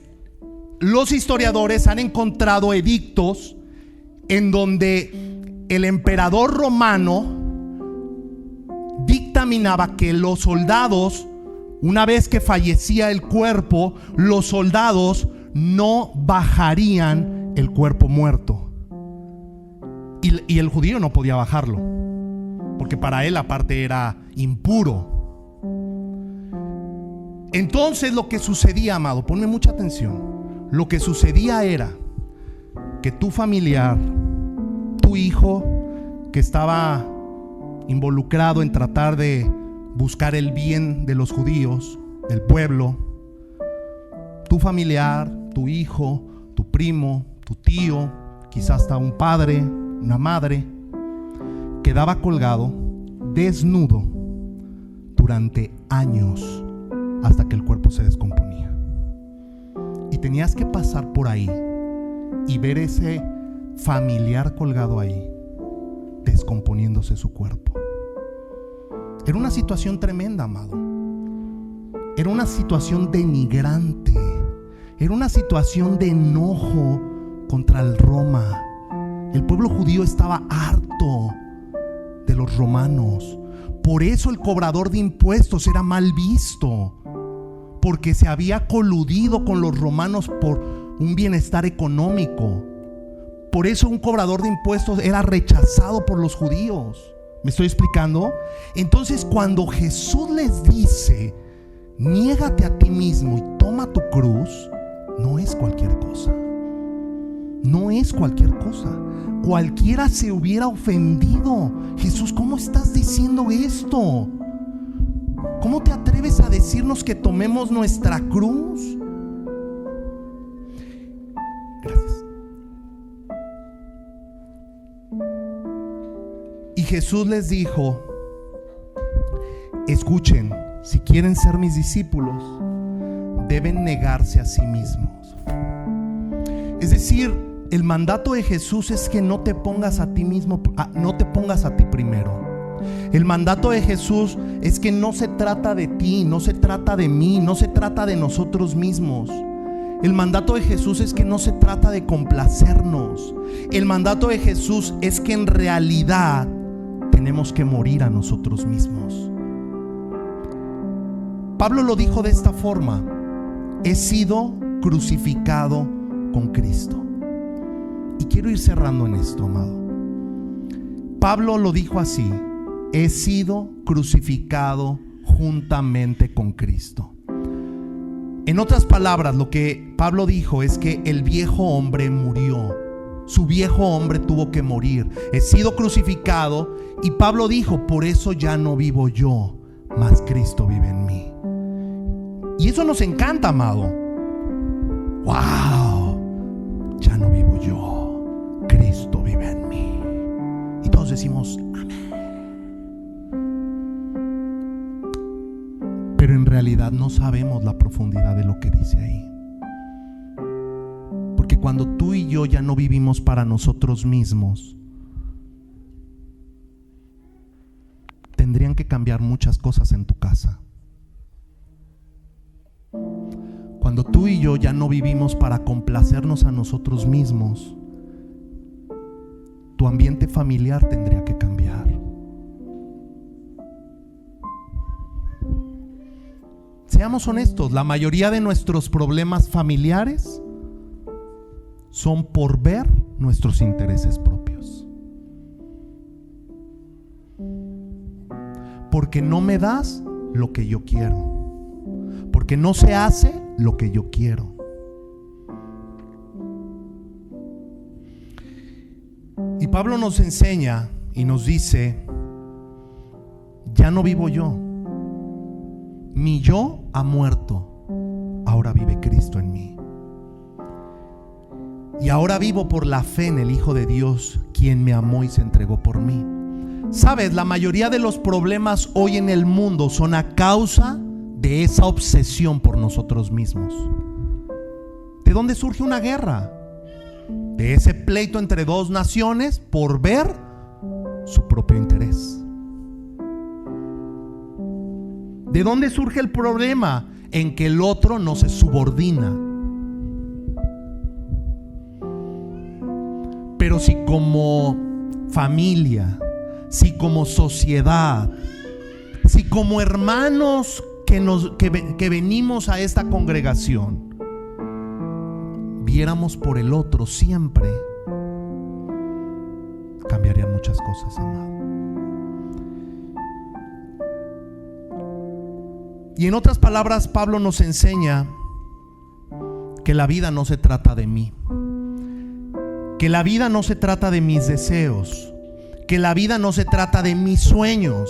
los historiadores han encontrado edictos en donde el emperador romano dictaminaba que los soldados, una vez que fallecía el cuerpo, los soldados no bajarían el cuerpo muerto. Y el judío no podía bajarlo, porque para él aparte era impuro. Entonces lo que sucedía, amado, ponme mucha atención, lo que sucedía era que tu familiar, tu hijo que estaba involucrado en tratar de buscar el bien de los judíos, del pueblo, tu familiar, tu hijo, tu primo, tu tío, quizás hasta un padre, una madre, quedaba colgado desnudo durante años hasta que el cuerpo se descomponía. Y tenías que pasar por ahí y ver ese familiar colgado ahí, descomponiéndose su cuerpo. Era una situación tremenda, amado. Era una situación denigrante. Era una situación de enojo contra el Roma. El pueblo judío estaba harto de los romanos. Por eso el cobrador de impuestos era mal visto, porque se había coludido con los romanos por un bienestar económico. Por eso un cobrador de impuestos era rechazado por los judíos. ¿Me estoy explicando? Entonces, cuando Jesús les dice, niégate a ti mismo y toma tu cruz, no es cualquier cosa. No es cualquier cosa. Cualquiera se hubiera ofendido. Jesús, ¿cómo estás diciendo esto? ¿Cómo te atreves a decirnos que tomemos nuestra cruz? Gracias. Y Jesús les dijo, escuchen, si quieren ser mis discípulos, deben negarse a sí mismos. Es decir, el mandato de Jesús es que no te pongas a ti mismo, no te pongas a ti primero. El mandato de Jesús es que no se trata de ti, no se trata de mí, no se trata de nosotros mismos. El mandato de Jesús es que no se trata de complacernos. El mandato de Jesús es que en realidad tenemos que morir a nosotros mismos. Pablo lo dijo de esta forma: he sido crucificado con Cristo. Y quiero ir cerrando en esto, amado. Pablo lo dijo así: he sido crucificado juntamente con Cristo. En otras palabras, lo que Pablo dijo es que el viejo hombre murió. Su viejo hombre tuvo que morir. He sido crucificado, y Pablo dijo, por eso ya no vivo yo, mas Cristo vive en mí. Y eso nos encanta, amado. ¡Wow! Ya no vivo yo, Cristo vive en mí. Y todos decimos, amén. Pero en realidad no sabemos la profundidad de lo que dice ahí. Porque cuando tú y yo ya no vivimos para nosotros mismos, tendrían que cambiar muchas cosas en tu casa. Cuando tú y yo ya no vivimos para complacernos a nosotros mismos, tu ambiente familiar tendría que cambiar. Seamos honestos, la mayoría de nuestros problemas familiares son por ver nuestros intereses propios. Porque no me das lo que yo quiero. Porque no se hace lo que yo quiero. Y Pablo nos enseña y nos dice, ya no vivo yo. Mi yo ha muerto. Ahora vive Cristo en mí. Y ahora vivo por la fe en el Hijo de Dios, quien me amó y se entregó por mí. Sabes, la mayoría de los problemas hoy en el mundo son a causa de esa obsesión por nosotros mismos. ¿De dónde surge una guerra? De ese pleito entre dos naciones por ver su propio interés. ¿De dónde surge el problema? En que el otro no se subordina. Pero si como familia, si como sociedad, si como hermanos que venimos a esta congregación, viéramos por el otro siempre, cambiarían muchas cosas, amado. Y en otras palabras, Pablo nos enseña que la vida no se trata de mí, que la vida no se trata de mis deseos, que la vida no se trata de mis sueños,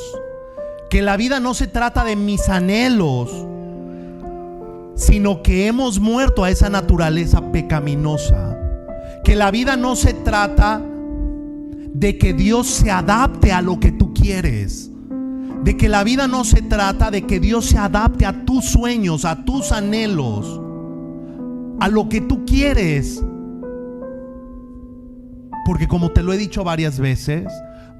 que la vida no se trata de mis anhelos, sino que hemos muerto a esa naturaleza pecaminosa. Que la vida no se trata de que Dios se adapte a lo que tú quieres, de que la vida no se trata de que Dios se adapte a tus sueños, a tus anhelos, a lo que tú quieres. Porque como te lo he dicho varias veces,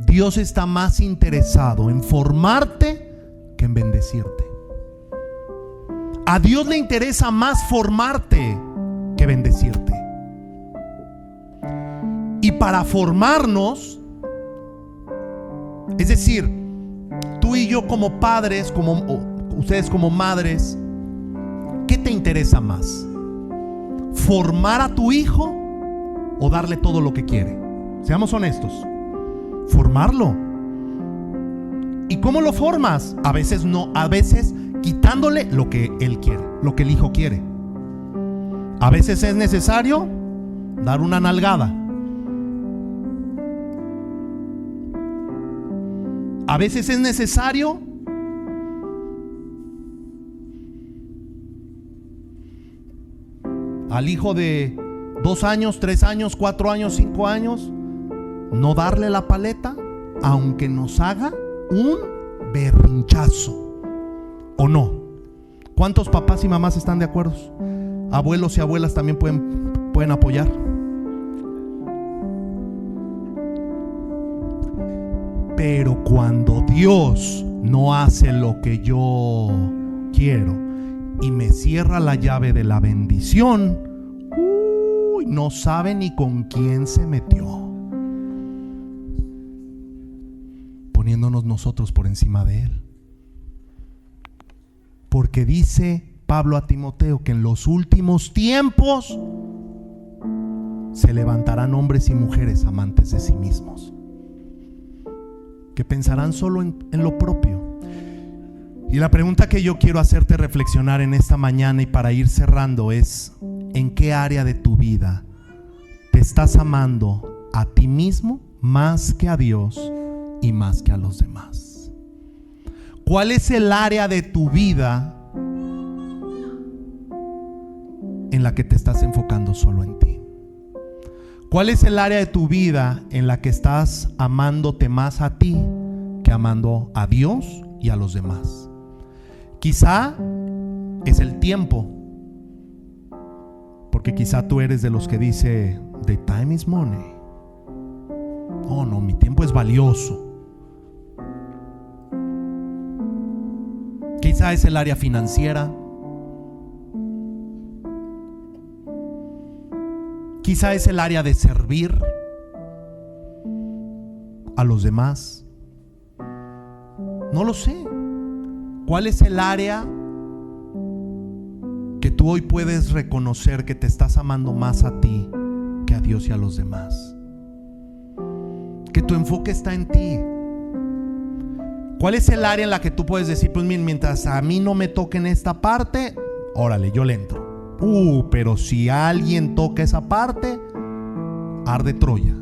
Dios está más interesado en formarte que en bendecirte. A Dios le interesa más formarte que bendecirte. Y para formarnos, es decir, tú y yo como padres, como ustedes como madres, ¿qué te interesa más? ¿Formar a tu hijo o darle todo lo que quiere? Seamos honestos. Formarlo. ¿Y cómo lo formas? A veces no, a veces quitándole lo que él quiere, lo que el hijo quiere. A veces es necesario dar una nalgada. A veces es necesario al hijo de 2 años, 3 años, 4 años, 5 años, no darle la paleta, aunque nos haga un berrinchazo. ¿O no? ¿Cuántos papás y mamás están de acuerdo? Abuelos y abuelas también pueden apoyar. Pero cuando Dios no hace lo que yo quiero y me cierra la llave de la bendición, no sabe ni con quién se metió, poniéndonos nosotros por encima de él. Porque dice Pablo a Timoteo que en los últimos tiempos se levantarán hombres y mujeres amantes de sí mismos, que pensarán solo en lo propio. Y la pregunta que yo quiero hacerte reflexionar en esta mañana y para ir cerrando es: ¿en qué área de tu vida te estás amando a ti mismo más que a Dios y más que a los demás? ¿Cuál es el área de tu vida en la que te estás enfocando solo en ti? ¿Cuál es el área de tu vida en la que estás amándote más a ti que amando a Dios y a los demás? Quizá es el tiempo, porque quizá tú eres de los que dice the time is money. Oh no, mi tiempo es valioso. Quizá es el área financiera. Quizá es el área de servir a los demás. No lo sé. ¿Cuál es el área que tú hoy puedes reconocer que te estás amando más a ti que a Dios y a los demás? Que tu enfoque está en ti. ¿Cuál es el área en la que tú puedes decir, pues mientras a mí no me toquen esta parte, órale, yo le entro? Pero si alguien toca esa parte, arde Troya.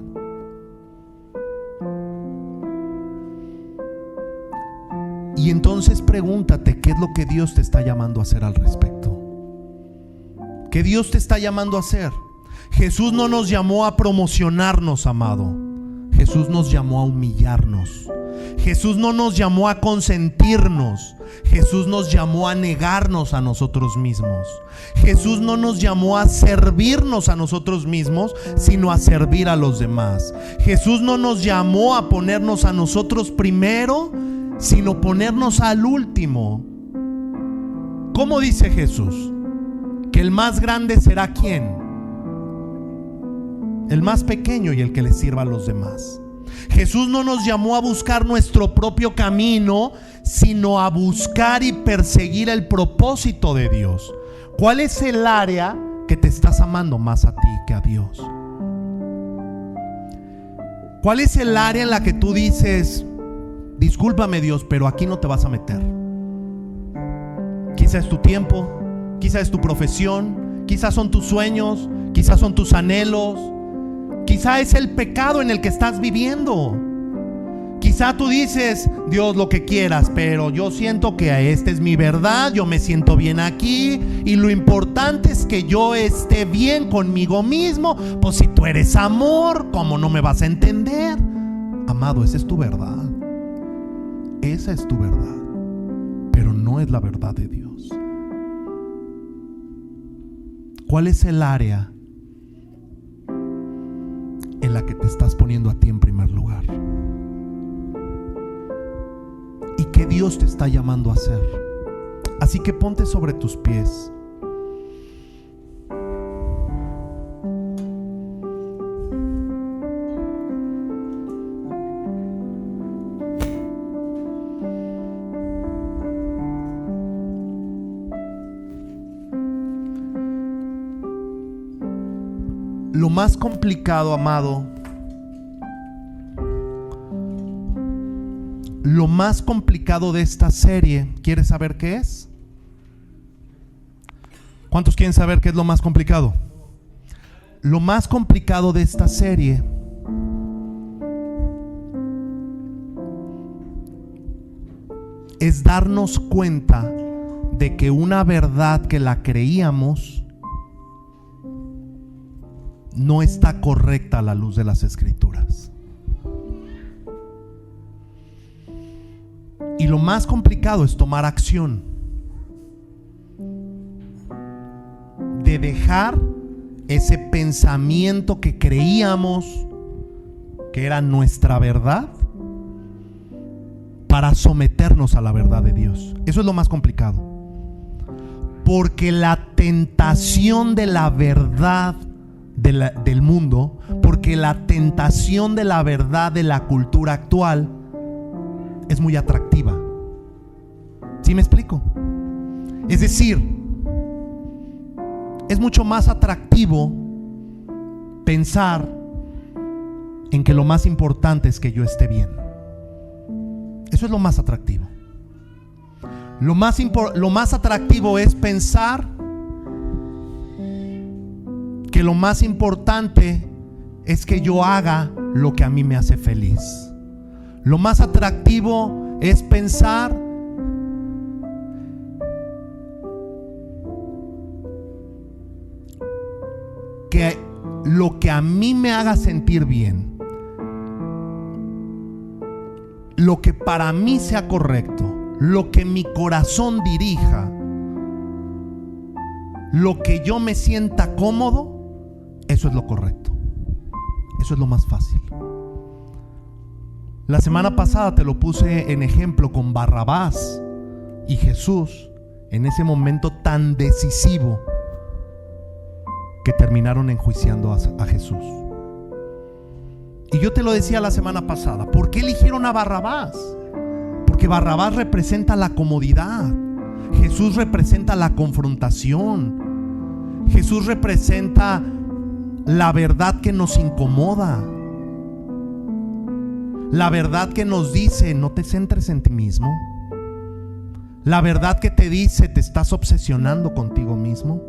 Y entonces pregúntate, ¿qué es lo que Dios te está llamando a hacer al respecto? ¿Qué Dios te está llamando a hacer? Jesús no nos llamó a promocionarnos, amado. Jesús nos llamó a humillarnos. Jesús no nos llamó a consentirnos. Jesús nos llamó a negarnos a nosotros mismos. Jesús no nos llamó a servirnos a nosotros mismos, sino a servir a los demás. Jesús no nos llamó a ponernos a nosotros primero, sino ponernos al último. ¿Cómo dice Jesús? Que el más grande será ¿quién? El más pequeño y el que le sirva a los demás. Jesús no nos llamó a buscar nuestro propio camino, sino a buscar y perseguir el propósito de Dios. ¿Cuál es el área que te estás amando más a ti que a Dios? ¿Cuál es el área en la que tú dices, discúlpame Dios, pero aquí no te vas a meter? Quizás es tu tiempo, quizás es tu profesión, quizás son tus sueños, quizás son tus anhelos, quizás es el pecado en el que estás viviendo. Quizá tú dices, Dios, lo que quieras, pero yo siento que esta es mi verdad, yo me siento bien aquí y lo importante es que yo esté bien conmigo mismo. Pues si tú eres amor, ¿cómo no me vas a entender? Amado, esa es tu verdad. Esa es tu verdad, pero no es la verdad de Dios. ¿Cuál es el área en la que te estás poniendo a ti en primer lugar? ¿Y qué Dios te está llamando a hacer? Así que ponte sobre tus pies. Lo más complicado, amado, lo más complicado de esta serie, ¿quieres saber qué es? ¿Cuántos quieren saber qué es lo más complicado? Lo más complicado de esta serie es darnos cuenta de que una verdad que la creíamos no está correcta a la luz de las Escrituras. Y lo más complicado es tomar acción, de dejar ese pensamiento que creíamos que era nuestra verdad para someternos a la verdad de Dios. Eso es lo más complicado, porque la tentación de la verdad del mundo, porque la tentación de la verdad de la cultura actual es muy atractiva. ¿Sí me explico? Es decir, es mucho más atractivo pensar en que lo más importante es que yo esté bien. Eso es lo más atractivo. Lo más atractivo es pensar que lo más importante es que yo haga lo que a mí me hace feliz. Lo más atractivo es pensar que lo que a mí me haga sentir bien, lo que para mí sea correcto, lo que mi corazón dirija, lo que yo me sienta cómodo, eso es lo correcto. Eso es lo más fácil. La semana pasada te lo puse en ejemplo con Barrabás y Jesús, en ese momento tan decisivo que terminaron enjuiciando a Jesús. Y yo te lo decía la semana pasada, ¿por qué eligieron a Barrabás? Porque Barrabás representa la comodidad, Jesús representa la confrontación, Jesús representa la verdad que nos incomoda, la verdad que nos dice no te centres en ti mismo, la verdad que te dice te estás obsesionando contigo mismo,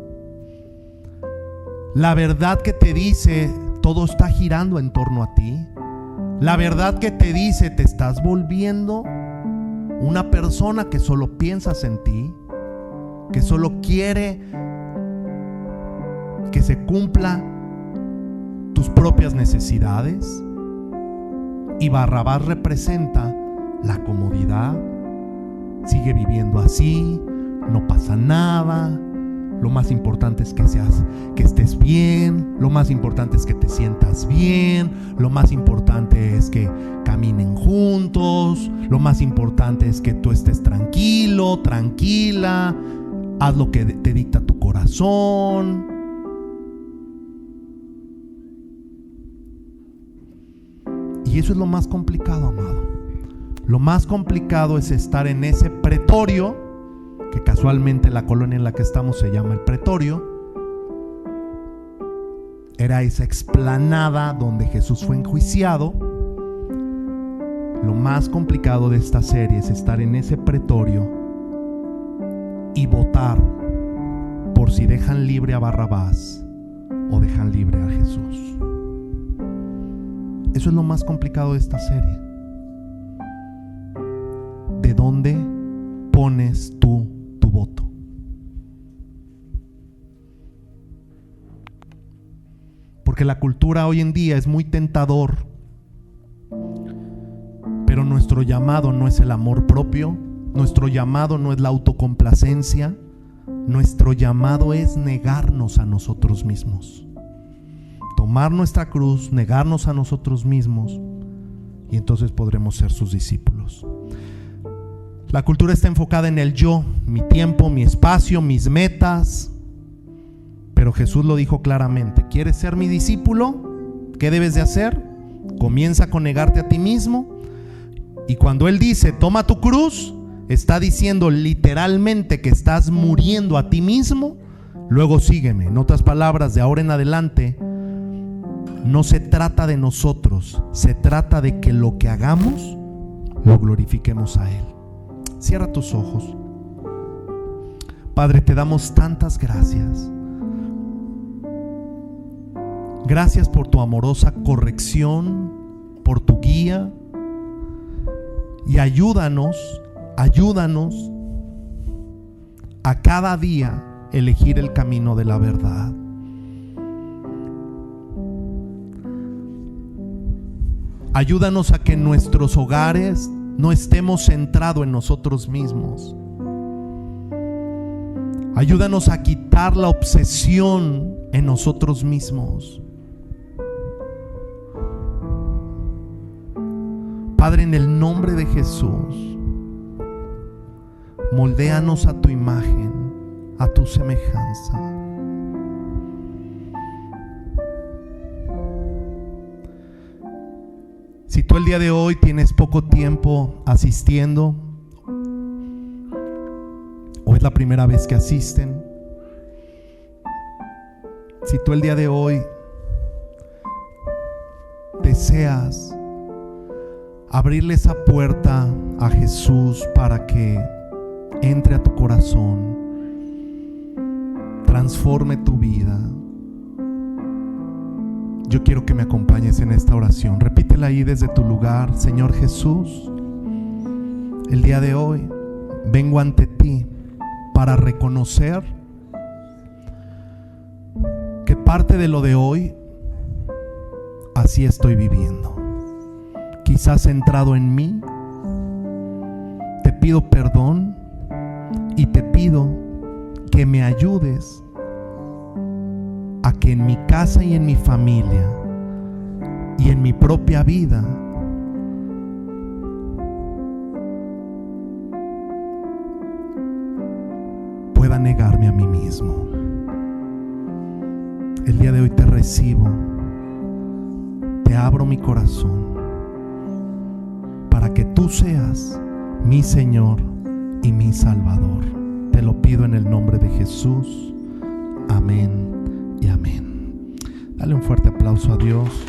la verdad que te dice todo está girando en torno a ti, la verdad que te dice te estás volviendo una persona que solo piensas en ti, que solo quiere que se cumpla tus propias necesidades. Y Barrabás representa la comodidad, sigue viviendo así, no pasa nada. Lo más importante es que estés bien, lo más importante es que te sientas bien, lo más importante es que caminen juntos, lo más importante es que tú estés tranquilo, tranquila, haz lo que te dicta tu corazón. Y eso es lo más complicado, amado. Lo más complicado es estar en ese pretorio, que casualmente la colonia en la que estamos se llama el Pretorio. Era esa explanada donde Jesús fue enjuiciado. Lo más complicado de esta serie es estar en ese pretorio y votar por si dejan libre a Barrabás o dejan libre a Jesús. Eso es lo más complicado de esta serie. ¿De dónde pones tú tu voto? Porque la cultura hoy en día es muy tentador, pero nuestro llamado no es el amor propio, nuestro llamado no es la autocomplacencia, nuestro llamado es negarnos a nosotros mismos, tomar nuestra cruz, negarnos a nosotros mismos, y entonces podremos ser sus discípulos. La cultura está enfocada en el yo, mi tiempo, mi espacio, mis metas. Pero Jesús lo dijo claramente: ¿quieres ser mi discípulo? ¿Qué debes de hacer? Comienza con negarte a ti mismo. Y cuando Él dice toma tu cruz, está diciendo literalmente que estás muriendo a ti mismo. Luego sígueme. En otras palabras, de ahora en adelante no se trata de nosotros, se trata de que lo que hagamos lo glorifiquemos a Él. Cierra tus ojos. Padre, te damos tantas gracias. Gracias por tu amorosa corrección, por tu guía. Y ayúdanos a cada día elegir el camino de la verdad. Ayúdanos a que en nuestros hogares no estemos centrados en nosotros mismos. Ayúdanos a quitar la obsesión en nosotros mismos. Padre, en el nombre de Jesús, moldéanos a tu imagen, a tu semejanza. Si tú el día de hoy tienes poco tiempo asistiendo, o es la primera vez que asisten, si tú el día de hoy deseas abrirle esa puerta a Jesús para que entre a tu corazón, transforme tu vida, yo quiero que me acompañes en esta oración. Repítela ahí desde tu lugar. Señor Jesús, el día de hoy vengo ante ti para reconocer que parte de lo de hoy así estoy viviendo. Quizás centrado en mí. Te pido perdón y te pido que me ayudes a que en mi casa y en mi familia y en mi propia vida pueda negarme a mí mismo. El día de hoy te recibo, te abro mi corazón para que tú seas mi Señor y mi Salvador. Te lo pido en el nombre de Jesús. Amén y amén. Dale un fuerte aplauso a Dios.